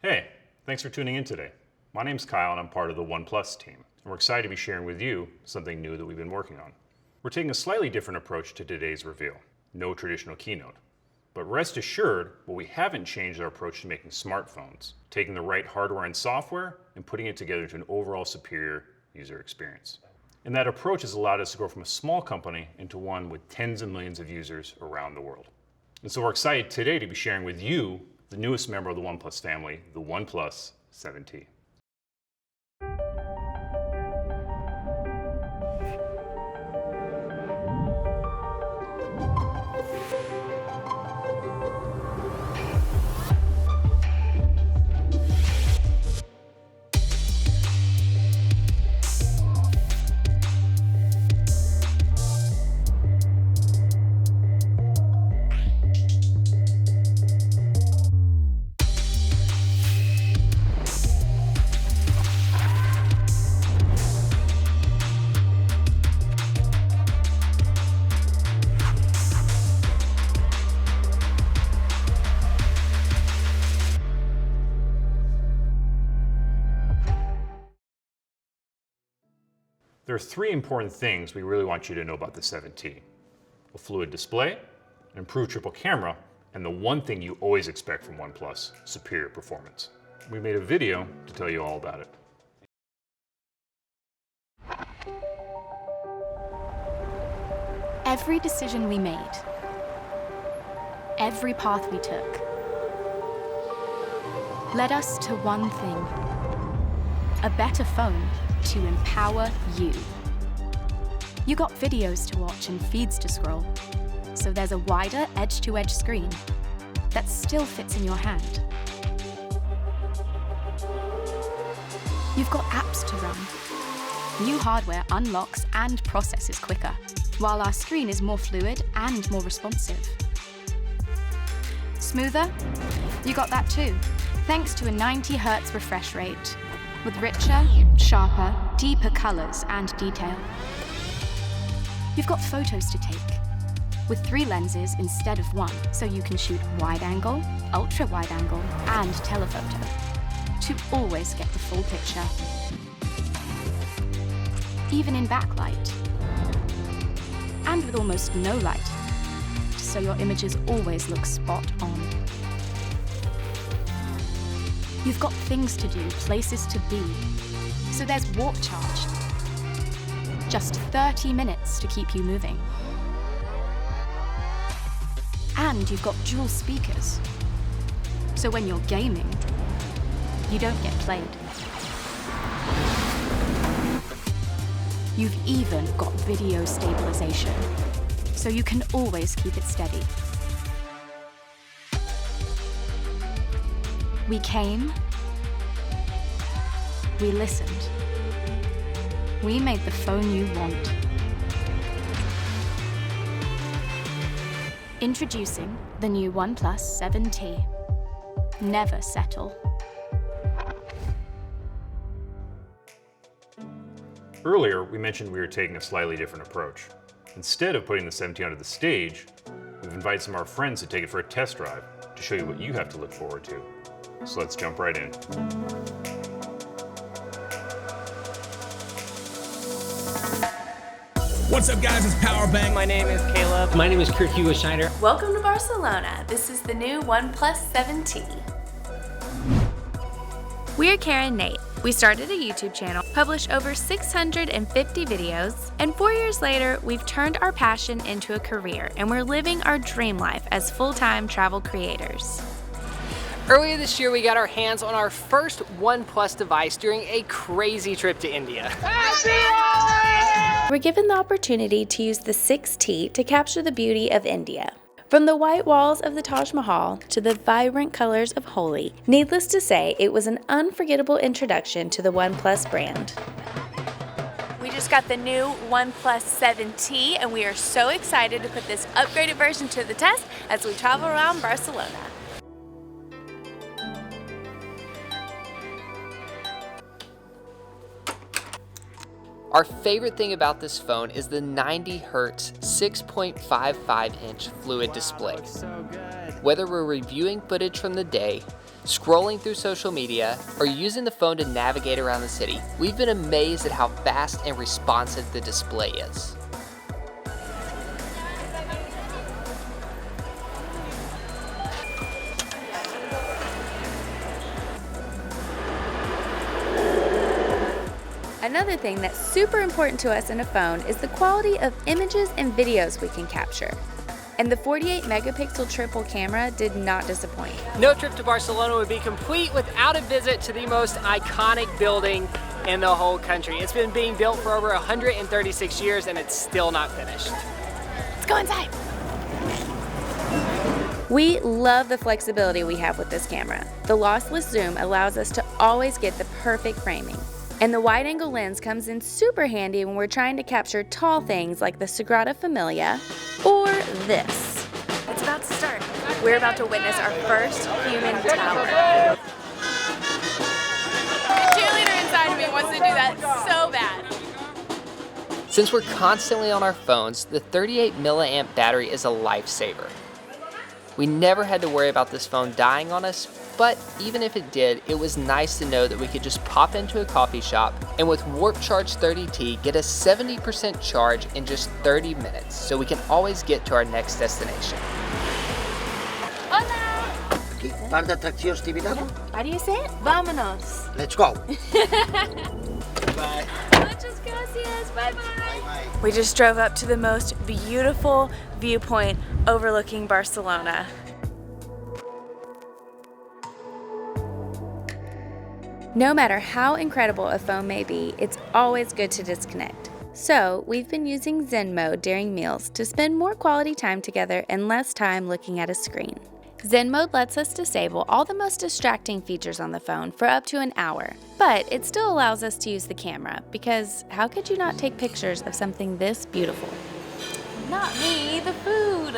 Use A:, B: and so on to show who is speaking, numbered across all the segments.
A: Hey, thanks for tuning in today. My name's Kyle and I'm part of the OnePlus team. And we're excited to be sharing with you something new that we've been working on. We're taking a slightly different approach to today's reveal. No traditional keynote. But rest assured, we haven't changed our approach to making smartphones, taking the right hardware and software and putting it together to an overall superior user experience. And that approach has allowed us to grow from a small company into one with tens of millions of users around the world. And so we're excited today to be sharing with you the newest member of the OnePlus family, the OnePlus 7T. There are three important things we really want you to know about the 7T. A fluid display, an improved triple camera, and the one thing you always expect from OnePlus, superior performance. We made a video to tell you all about it.
B: Every decision we made, every path we took, led us to one thing: a better phone to empower you. You got videos to watch and feeds to scroll, so there's a wider edge-to-edge screen that still fits in your hand. You've got apps to run. New hardware unlocks and processes quicker, while our screen is more fluid and more responsive. Smoother? You got that too, thanks to a 90 Hz refresh rate, with richer, sharper, deeper colors and detail. You've got photos to take, with 3 lenses instead of 1, so you can shoot wide angle, ultra wide angle, and telephoto, to always get the full picture. Even in backlight, and with almost no light, so your images always look spot on. You've got things to do, places to be, so there's Warp Charge. Just 30 minutes to keep you moving. And you've got dual speakers, so when you're gaming, you don't get played. You've even got video stabilization, so you can always keep it steady. We came, we listened, we made the phone you want. Introducing the new OnePlus 7T. Never settle.
A: Earlier, we mentioned we were taking a slightly different approach. Instead of putting the 7T onto the stage, we've invited some of our friends to take it for a test drive to show you what you have to look forward to. So let's jump right in.
C: What's up, guys? It's Powerbang.
D: My name is Caleb.
E: My name is Kurt Hugo Schneider.
F: Welcome to Barcelona. This is the new OnePlus 7T. We're Karen and Nate. We started a YouTube channel, published over 650 videos, and 4 years later, we've turned our passion into a career, and we're living our dream life as full-time travel creators.
D: Earlier this year, we got our hands on our first OnePlus device during a crazy trip to India.
F: We're given the opportunity to use the 6T to capture the beauty of India. From the white walls of the Taj Mahal to the vibrant colors of Holi, needless to say, it was an unforgettable introduction to the OnePlus brand. We just got the new OnePlus 7T, and we are so excited to put this upgraded version to the test as we travel around Barcelona.
D: Our favorite thing about this phone is the 90 Hz 6.55-inch fluid display. Whether we're reviewing footage from the day, scrolling through social media, or using the phone to navigate around the city, we've been amazed at how fast and responsive the display is.
F: Another thing that's super important to us in a phone is the quality of images and videos we can capture. And the 48 megapixel triple camera did not disappoint.
D: No trip to Barcelona would be complete without a visit to the most iconic building in the whole country. It's been being built for over 136 years and it's still not finished.
F: Let's go inside. We love the flexibility we have with this camera. The lossless zoom allows us to always get the perfect framing. And the wide-angle lens comes in super handy when we're trying to capture tall things like the Sagrada Familia or this. It's about to start. We're about to witness our first human tower. The cheerleader inside of me wants to do that so bad.
D: Since we're constantly on our phones, the 38 milliamp battery is a lifesaver. We never had to worry about this phone dying on us, but even if it did, it was nice to know that we could just pop into a coffee shop and with Warp Charge 30T get a 70% charge in just 30 minutes, so we can always get to our next destination.
F: Hola!
E: Aquí, par de atraccions típiques.
F: How do you say it? Vámonos.
E: Let's go.
F: Bye. Muchas gracias. Bye-bye. We just drove up to the most beautiful viewpoint overlooking Barcelona. No matter how incredible a phone may be, it's always good to disconnect. So, we've been using Zen mode during meals to spend more quality time together and less time looking at a screen. Zen mode lets us disable all the most distracting features on the phone for up to an hour, but it still allows us to use the camera, because how could you not take pictures of something this beautiful? Not me, the food!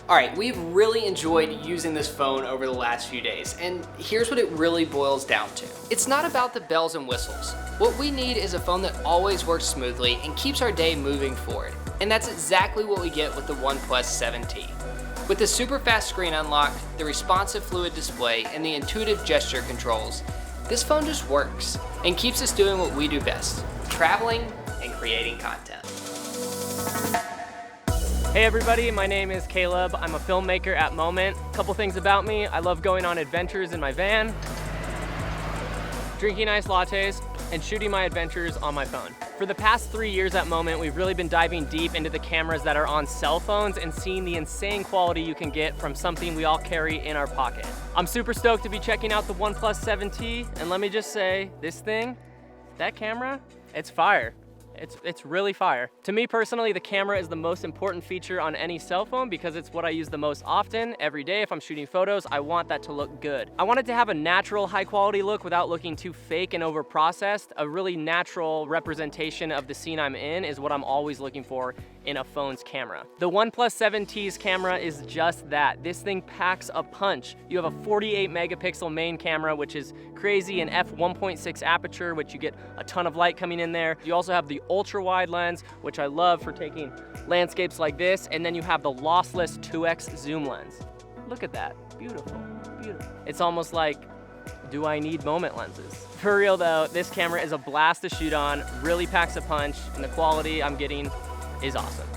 D: Alright, we've really enjoyed using this phone over the last few days, and here's what it really boils down to. It's not about the bells and whistles. What we need is a phone that always works smoothly and keeps our day moving forward. And that's exactly what we get with the OnePlus 7T. With the super fast screen unlock, the responsive fluid display, and the intuitive gesture controls, this phone just works and keeps us doing what we do best, traveling and creating content.
G: Hey everybody, my name is Caleb. I'm a filmmaker at Moment. Couple things about me: I love going on adventures in my van, drinking iced lattes, and shooting my adventures on my phone. For the past 3 years at Moment, we've really been diving deep into the cameras that are on cell phones and seeing the insane quality you can get from something we all carry in our pocket. I'm super stoked to be checking out the OnePlus 7T, and let me just say, this thing, that camera, it's fire. It's really fire. To me personally, the camera is the most important feature on any cell phone because it's what I use the most often. Every day if I'm shooting photos, I want that to look good. I want it to have a natural, high quality look without looking too fake and over processed. A really natural representation of the scene I'm in is what I'm always looking for in a phone's camera. The OnePlus 7T's camera is just that. This thing packs a punch. You have a 48 megapixel main camera, which is crazy, an f1.6 aperture, which you get a ton of light coming in there. You also have the ultra wide lens, which I love for taking landscapes like this, and then you have the lossless 2x zoom lens. Look at that, beautiful, beautiful. It's almost like, do I need Moment lenses? For real though, this camera is a blast to shoot on, really packs a punch, and the quality I'm getting is awesome.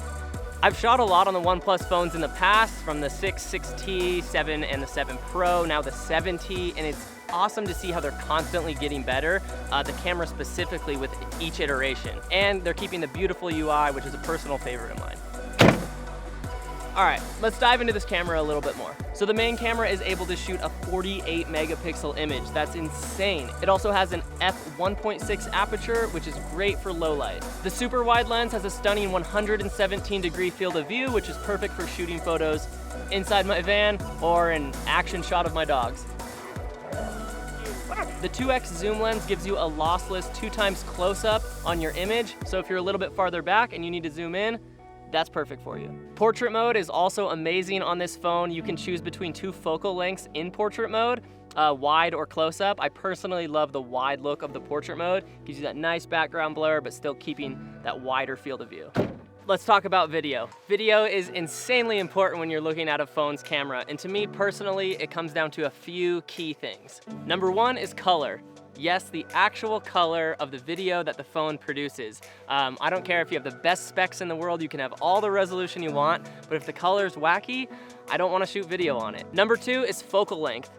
G: I've shot a lot on the OnePlus phones in the past, from the 6, 6T, 7, and the 7 Pro, now the 7T, and it's awesome to see how they're constantly getting better, the camera specifically with each iteration. And they're keeping the beautiful UI, which is a personal favorite of mine. All right, let's dive into this camera a little bit more. So the main camera is able to shoot a 48 megapixel image. That's insane. It also has an f1.6 aperture, which is great for low light. The super wide lens has a stunning 117 degree field of view, which is perfect for shooting photos inside my van or an action shot of my dogs. The 2x zoom lens gives you a lossless 2x close-up on your image, so if you're a little bit farther back and you need to zoom in, that's perfect for you. Portrait mode is also amazing on this phone. You can choose between 2 focal lengths in portrait mode. wide or close up. I personally love the wide look of the portrait mode. Gives you that nice background blur, but still keeping that wider field of view. Let's talk about video. Video is insanely important when you're looking at a phone's camera, and to me personally, it comes down to a few key things. Number one is color. Yes, the actual color of the video that the phone produces. I don't care if you have the best specs in the world, you can have all the resolution you want, but if the color's wacky, I don't want to shoot video on it. Number two is focal length.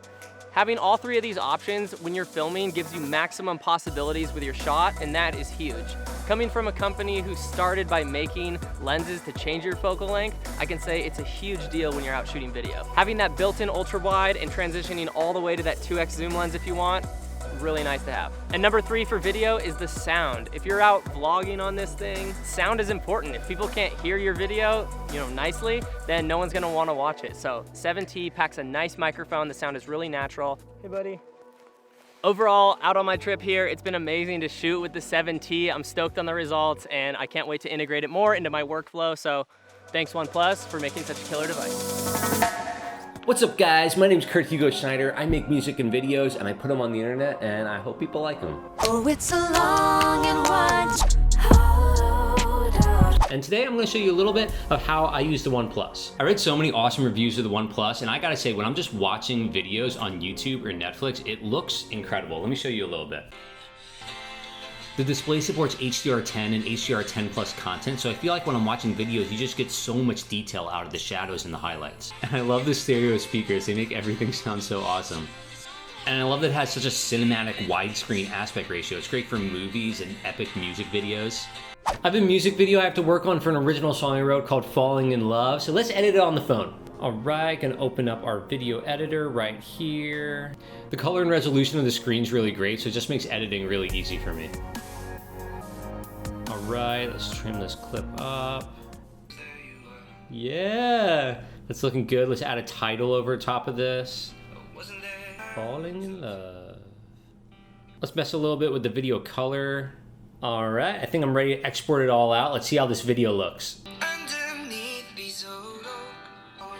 G: Having all three of these options when you're filming gives you maximum possibilities with your shot, and that is huge. Coming from a company who started by making lenses to change your focal length, I can say it's a huge deal when you're out shooting video. Having that built-in ultra wide and transitioning all the way to that 2x zoom lens if you want, really nice to have. And number three for video is the sound. If you're out vlogging on this thing, sound is important. If people can't hear your video, nicely, then no one's gonna wanna watch it. So 7T packs a nice microphone. The sound is really natural. Hey buddy. Overall, out on my trip here, it's been amazing to shoot with the 7T. I'm stoked on the results and I can't wait to integrate it more into my workflow. So thanks OnePlus for making such a killer device.
H: What's up guys, my name's Kurt Hugo Schneider. I make music and videos and I put them on the internet and I hope people like them.
I: Oh, it's a long and wide.
H: And today I'm gonna show you a little bit of how I use the OnePlus. I read so many awesome reviews of the OnePlus and I gotta say, when I'm just watching videos on YouTube or Netflix, it looks incredible. Let me show you a little bit. The display supports HDR10 and HDR10 Plus content, so I feel like when I'm watching videos, you just get so much detail out of the shadows and the highlights. And I love the stereo speakers, they make everything sound so awesome. And I love that it has such a cinematic widescreen aspect ratio. It's great for movies and epic music videos. I have a music video I have to work on for an original song I wrote called Falling in Love, so let's edit it on the phone. All right, gonna open up our video editor right here. The color and resolution of the screen's really great, so it just makes editing really easy for me. All right, let's trim this clip up. Yeah, that's looking good. Let's add a title over top of this. Falling in Love. Let's mess a little bit with the video color. All right, I think I'm ready to export it all out. Let's see how this video looks.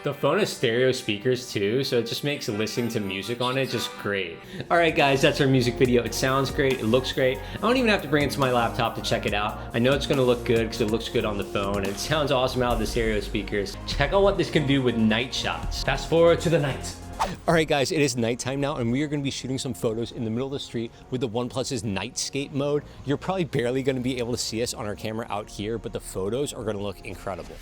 H: The phone has stereo speakers too, so it just makes listening to music on it just great. All right guys, that's our music video. It sounds great, it looks great. I don't even have to bring it to my laptop to check it out. I know it's gonna look good because it looks good on the phone and it sounds awesome out of the stereo speakers. Check out what this can do with night shots. Fast forward to the night. All right guys, it is nighttime now and we are gonna be shooting some photos in the middle of the street with the OnePlus's nightscape mode. You're probably barely gonna be able to see us on our camera out here, but the photos are gonna look incredible.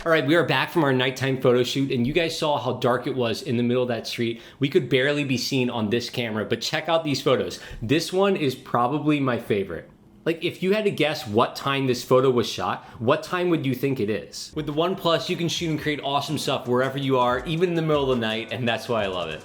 H: All right, we are back from our nighttime photo shoot and you guys saw how dark it was in the middle of that street. We could barely be seen on this camera, but check out these photos. This one is probably my favorite. Like, if you had to guess what time this photo was shot, what time would you think it is? With the OnePlus, you can shoot and create awesome stuff wherever you are, even in the middle of the night, and that's why I love it.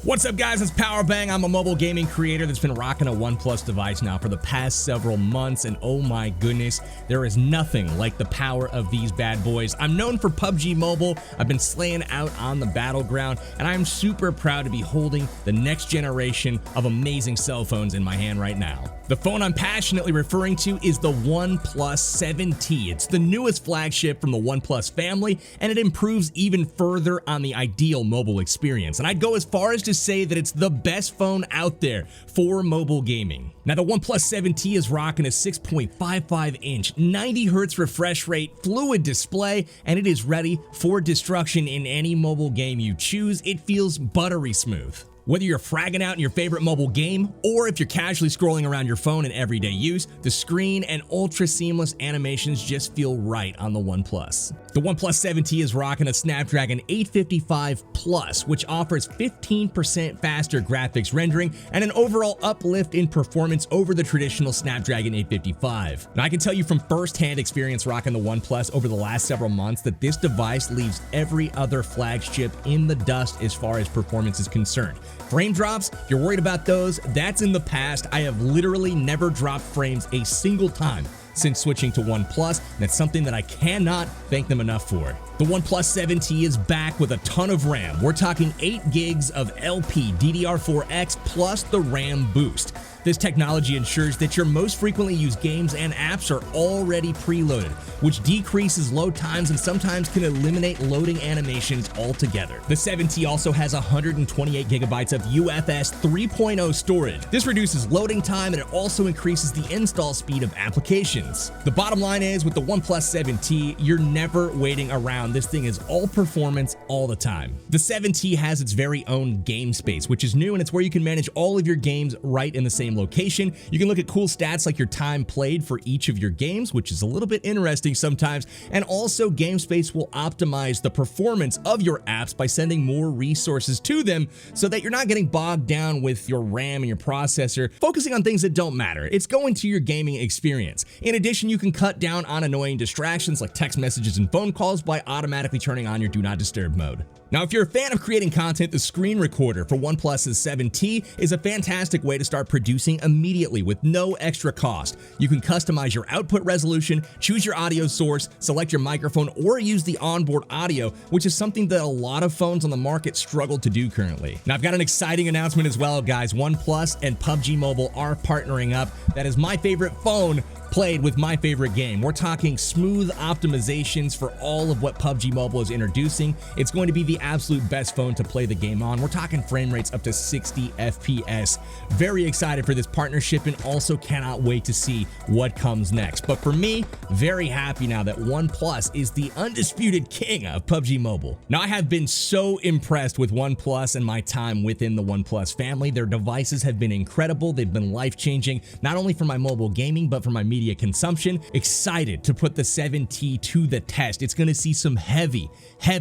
C: What's up guys, it's Powerbang. I'm a mobile gaming creator that's been rocking a OnePlus device now for the past several months, and oh my goodness, there is nothing like the power of these bad boys. I'm known for PUBG Mobile, I've been slaying out on the battleground, and I'm super proud to be holding the next generation of amazing cell phones in my hand right now. The phone I'm passionately referring to is the OnePlus 7T. It's the newest flagship from the OnePlus family, and it improves even further on the ideal mobile experience. And I'd go as far as to say that it's the best phone out there for mobile gaming. Now, the OnePlus 7T is rocking a 6.55-inch, 90 Hz refresh rate, fluid display, and it is ready for destruction in any mobile game you choose. It feels buttery smooth. Whether you're fragging out in your favorite mobile game, or if you're casually scrolling around your phone in everyday use, the screen and ultra seamless animations just feel right on the OnePlus. The OnePlus 7T is rocking a Snapdragon 855 Plus, which offers 15% faster graphics rendering and an overall uplift in performance over the traditional Snapdragon 855. Now, I can tell you from first-hand experience rocking the OnePlus over the last several months that this device leaves every other flagship in the dust as far as performance is concerned. Frame drops, you're worried about those, that's in the past. I have literally never dropped frames a single time since switching to OnePlus, and it's something that I cannot thank them enough for. The OnePlus 7T is back with a ton of RAM. We're talking 8 gigs of LP DDR4X plus the RAM boost. This technology ensures that your most frequently used games and apps are already preloaded, which decreases load times and sometimes can eliminate loading animations altogether. The 7T also has 128 gigabytes of UFS 3.0 storage. This reduces loading time and it also increases the install speed of applications. The bottom line is, with the OnePlus 7T, you're never waiting around. This thing is all performance all the time. The 7T has its very own game space, which is new, and it's where you can manage all of your games right in the same location. You can look at cool stats like your time played for each of your games, which is a little bit interesting sometimes, and also GameSpace will optimize the performance of your apps by sending more resources to them so that you're not getting bogged down with your RAM and your processor, focusing on things that don't matter. It's going to your gaming experience. In addition, you can cut down on annoying distractions like text messages and phone calls by automatically turning on your Do Not Disturb mode. Now, if you're a fan of creating content, the screen recorder for OnePlus's 7T is a fantastic way to start producing immediately with no extra cost. You can customize your output resolution, choose your audio source, select your microphone, or use the onboard audio, which is something that a lot of phones on the market struggle to do currently. Now, I've got an exciting announcement as well, guys. OnePlus and PUBG Mobile are partnering up. That is my favorite phone played with my favorite game. We're talking smooth optimizations for all of what PUBG Mobile is introducing. It's going to be the absolute best phone to play the game on. We're talking frame rates up to 60 FPS. Very excited for this partnership and also cannot wait to see what comes next. But for me, very happy now that OnePlus is the undisputed king of PUBG Mobile. Now, I have been so impressed with OnePlus and my time within the OnePlus family. Their devices have been incredible. They've been life-changing, not only for my mobile gaming, but for my media consumption. Excited to put the 7T to the test. It's going to see some heavy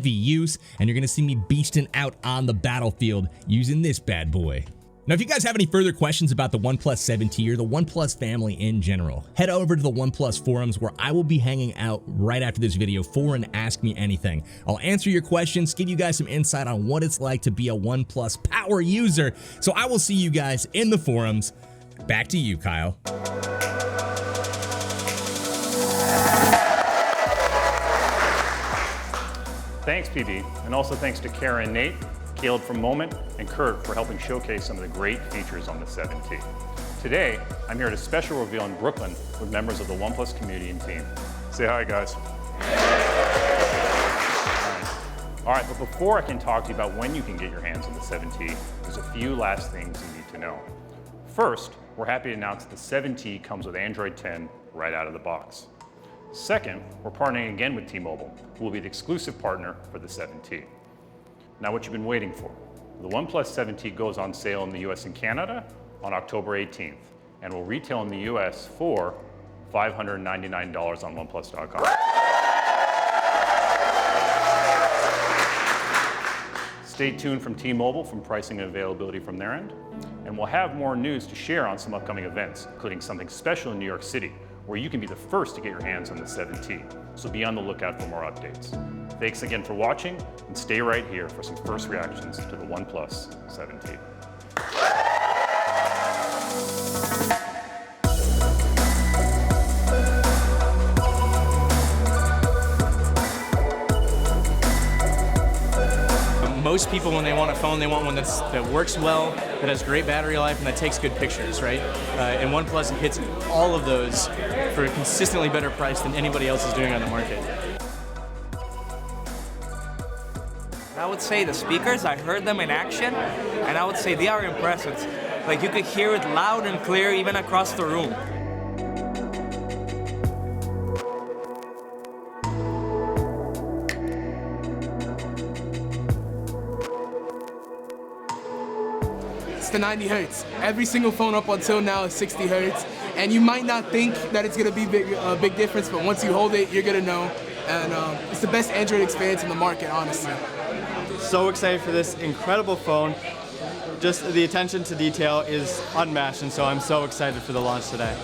C: use, and you're going to see me beasting out on the battlefield using this bad boy. Now, if you guys have any further questions about the OnePlus 7T or the OnePlus family in general, head over to the OnePlus forums where I will be hanging out right after this video for an Ask Me Anything. I'll answer your questions, give you guys some insight on what it's like to be a OnePlus power user. So I will see you guys in the forums. Back to you, Kyle.
A: Thanks, PB, and also thanks to Kara and Nate, Caleb from Moment, and Kurt for helping showcase some of the great features on the 7T. Today, I'm here at a special reveal in Brooklyn with members of the OnePlus community and team. Say hi, guys. All right, but before I can talk to you about when you can get your hands on the 7T, there's a few last things you need to know. First, we're happy to announce that the 7T comes with Android 10 right out of the box. Second, we're partnering again with T-Mobile, who will be the exclusive partner for the 7T. Now, what you've been waiting for. The OnePlus 7T goes on sale in the US and Canada on October 18th, and will retail in the US for $599 on OnePlus.com. Stay tuned from T-Mobile for pricing and availability from their end, and we'll have more news to share on some upcoming events, including something special in New York City, where you can be the first to get your hands on the 7T. So be on the lookout for more updates. Thanks again for watching, and stay right here for some first reactions to the OnePlus 7T.
J: Most people, when they want a phone, they want one that works well, that has great battery life, and that takes good pictures, right? And OnePlus hits all of those for a consistently better price than anybody else is doing on the market.
K: I would say the speakers, I heard them in action, and I would say they are impressive. Like, you could hear it loud and clear even across the room.
L: It's the 90 hertz. Every single phone up until now is 60 hertz, and you might not think that it's gonna be a big difference, but once you hold it, you're gonna know. And it's the best Android experience in the market, honestly.
M: So excited for this incredible phone. Just the attention to detail is unmatched, and so I'm so excited for the launch today.